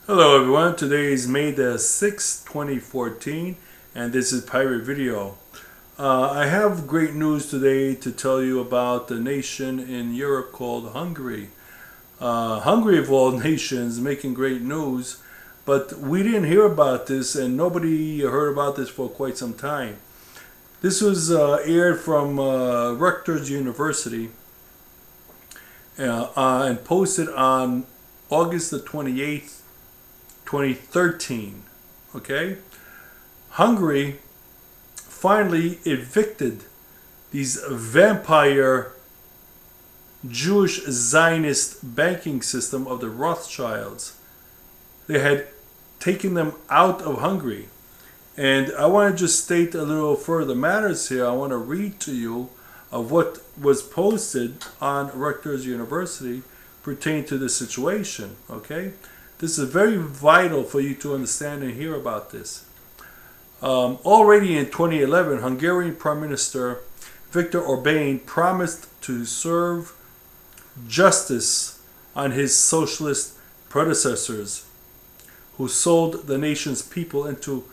Hello everyone, today is May the 6th, 2014, and this is Pirate Video. I have great news today to tell you about the nation in Europe called Hungary. Hungary of all nations making great news, but we didn't hear about this and nobody heard about this for quite some time. This was aired from Rutgers University and posted on August the 28th, 2013. Okay? Hungary finally evicted these vampire Jewish Zionist banking system of the Rothschilds. They had taken them out of Hungary. And I want to just state a little further matters here. I want to read to you of what was posted on Rutgers University pertaining to this situation. Okay? This is very vital for you to understand and hear about this. Already in 2011, Hungarian Prime Minister Viktor Orbán promised to serve justice on his socialist predecessors who sold the nation's people into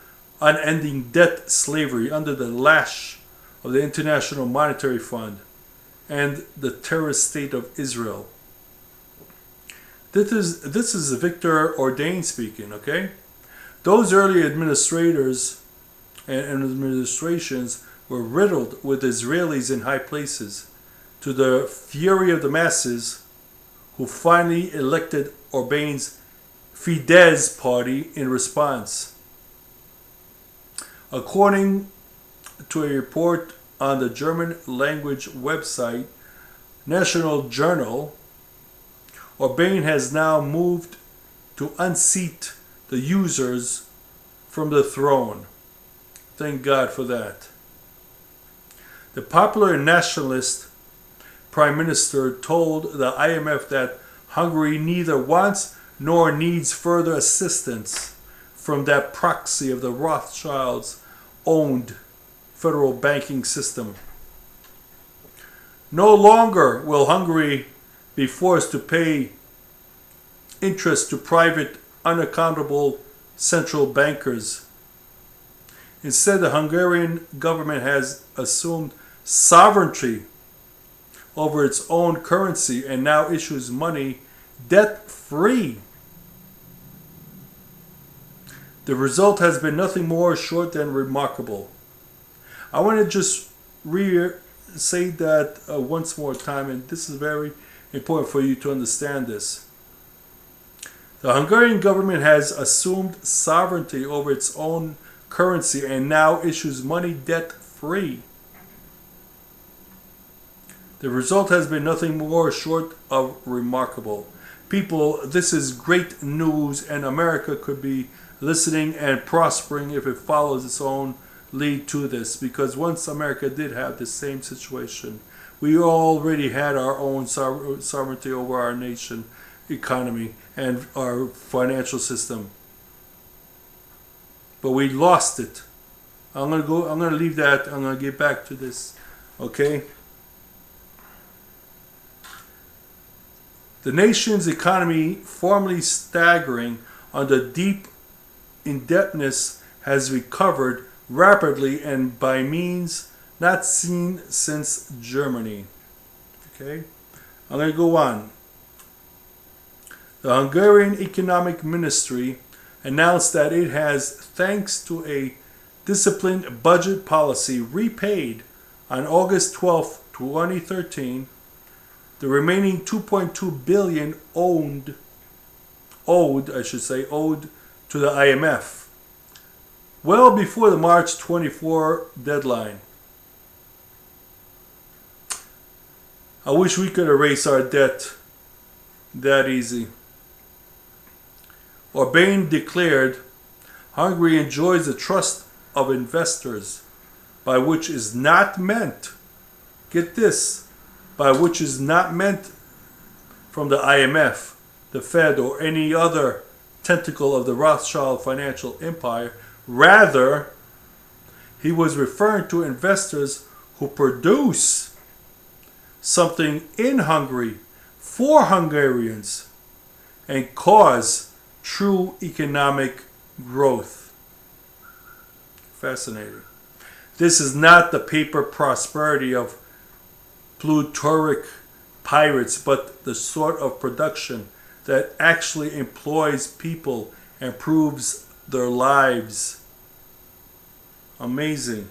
unending debt slavery under the lash of the International Monetary Fund and the terrorist state of Israel. This is Viktor Orbán speaking, okay? Those early administrators and administrations were riddled with Israelis in high places, to the fury of the masses, who finally elected Orbán's Fidesz party in response. According to a report on the German language website National Journal, Orbán has now moved to unseat the users from the throne. Thank God for that. The popular nationalist prime minister told the IMF that Hungary neither wants nor needs further assistance from that proxy of the Rothschilds owned federal banking system. No longer will Hungary be forced to pay interest to private, unaccountable central bankers. Instead, the Hungarian government has assumed sovereignty over its own currency and now issues money debt-free. The result has been nothing more short than remarkable. I want to just say that once more time, and this is very important for you to understand this. The Hungarian government has assumed sovereignty over its own currency and now issues money debt-free. The result has been nothing more short of remarkable. People, this is great news, and America could be listening and prospering if it follows its own lead to this, because once America did have the same situation, we already had our own sovereignty over our nation economy and our financial system, but we lost it. I'm gonna leave that. I'm gonna get back to this. Okay. The nation's economy, formerly staggering under deep indebtedness, has recovered rapidly and by means not seen since Germany. Okay, I'm going to go on. The Hungarian Economic Ministry announced that it has, thanks to a disciplined budget policy, repaid on August 12, 2013, the remaining 2.2 billion owed to the IMF, well before the March 24 deadline. I wish we could erase our debt that easy. Orbán declared, Hungary enjoys the trust of investors, by which is not meant, get this, by which is not meant from the IMF, the Fed, or any other tentacle of the Rothschild financial empire. Rather, he was referring to investors who produce something in Hungary for Hungarians and cause true economic growth. Fascinating. This is not the paper prosperity of plutocratic pirates, but the sort of production that actually employs people and improves their lives. Amazing.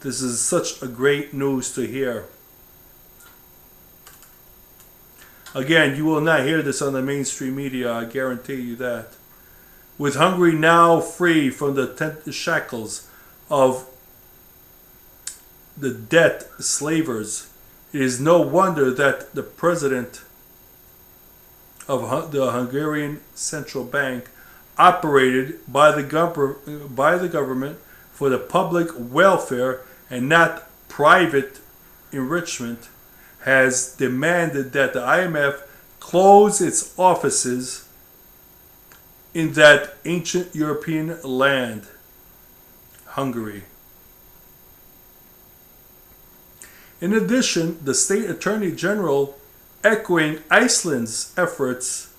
This is such a great news to hear. Again, you will not hear this on the mainstream media, I guarantee you that. With Hungary now free from the shackles of the debt slavers, it is no wonder that the president of the Hungarian Central Bank, operated by the government for the public welfare and not private enrichment, has demanded that the IMF close its offices in that ancient European land, Hungary. In addition, the State Attorney General, echoing Iceland's efforts,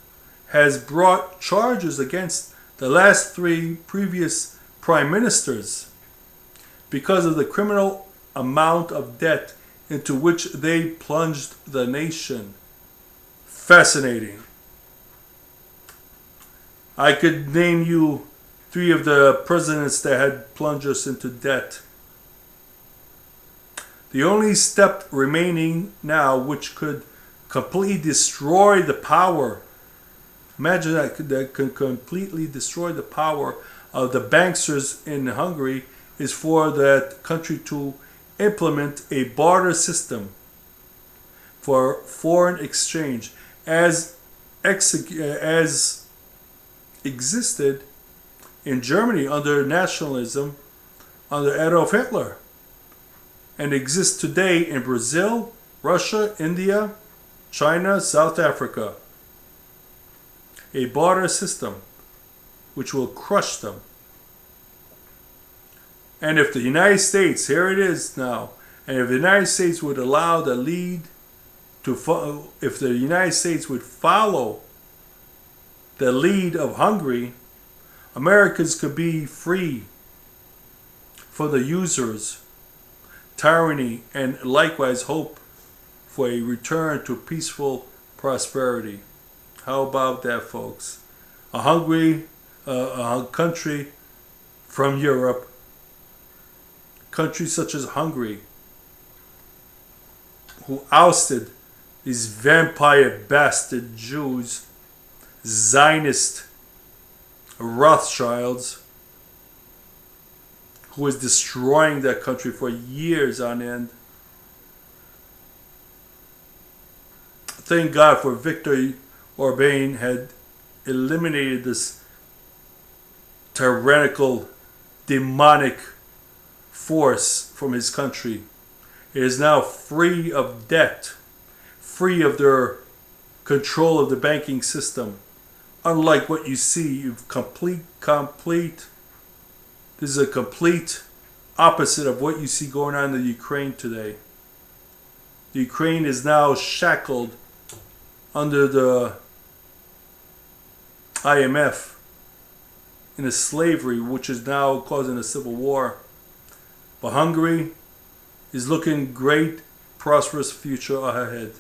has brought charges against the last three previous prime ministers because of the criminal amount of debt into which they plunged the nation. Fascinating. I could name you three of the presidents that had plunged us into debt. The only step remaining now which could completely destroy the power, imagine that could completely destroy the power of the banksters in Hungary, is for that country to implement a barter system for foreign exchange as existed in Germany under nationalism under Adolf Hitler, and exists today in Brazil, Russia, India, China, South Africa. A barter system which will crush them. And if the United States, here it is now, and if the United States would allow the lead to, if the United States would follow the lead of Hungary, Americans could be free from the users, tyranny, and likewise hope for a return to peaceful prosperity. How about that, folks? A country from Europe, countries such as Hungary, who ousted these vampire bastard Jews, Zionist Rothschilds, who was destroying that country for years on end. Thank God for Viktor Orban had eliminated this tyrannical, demonic force from his country. It is now free of debt, free of their control of the banking system. Unlike what you see, this is a complete opposite of what you see going on in the Ukraine today. The Ukraine is now shackled under the IMF in a slavery which is now causing a civil war. But Hungary is looking great, prosperous future ahead.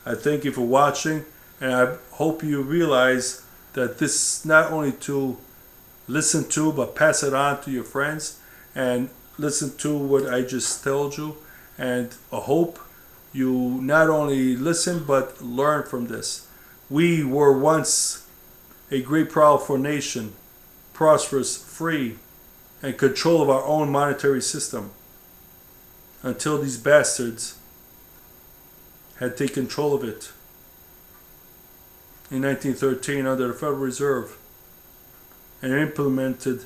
I thank you for watching, and I hope you realize that this is not only to listen to, but pass it on to your friends and listen to what I just told you. And I hope you not only listen, but learn from this. We were once a great, powerful nation, prosperous, free, and control of our own monetary system, until these bastards had taken control of it in 1913 under the Federal Reserve, and implemented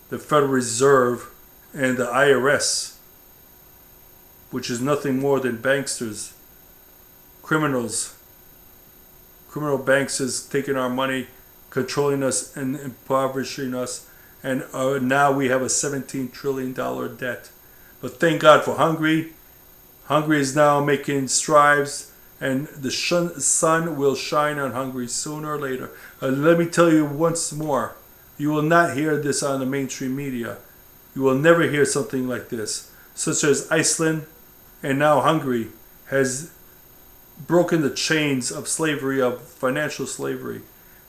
the Federal Reserve and the IRS, which is nothing more than banksters, criminals, criminal banksters taking our money, controlling us and impoverishing us, and now we have a $17 trillion debt. But thank God for Hungary. Hungary is now making strides and the sun will shine on Hungary sooner or later. Let me tell you once more, you will not hear this on the mainstream media. You will never hear something like this, such as Iceland and now Hungary has broken the chains of slavery, of financial slavery,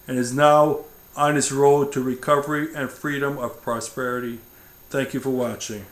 and is now on its road to recovery and freedom of prosperity. Thank you for watching.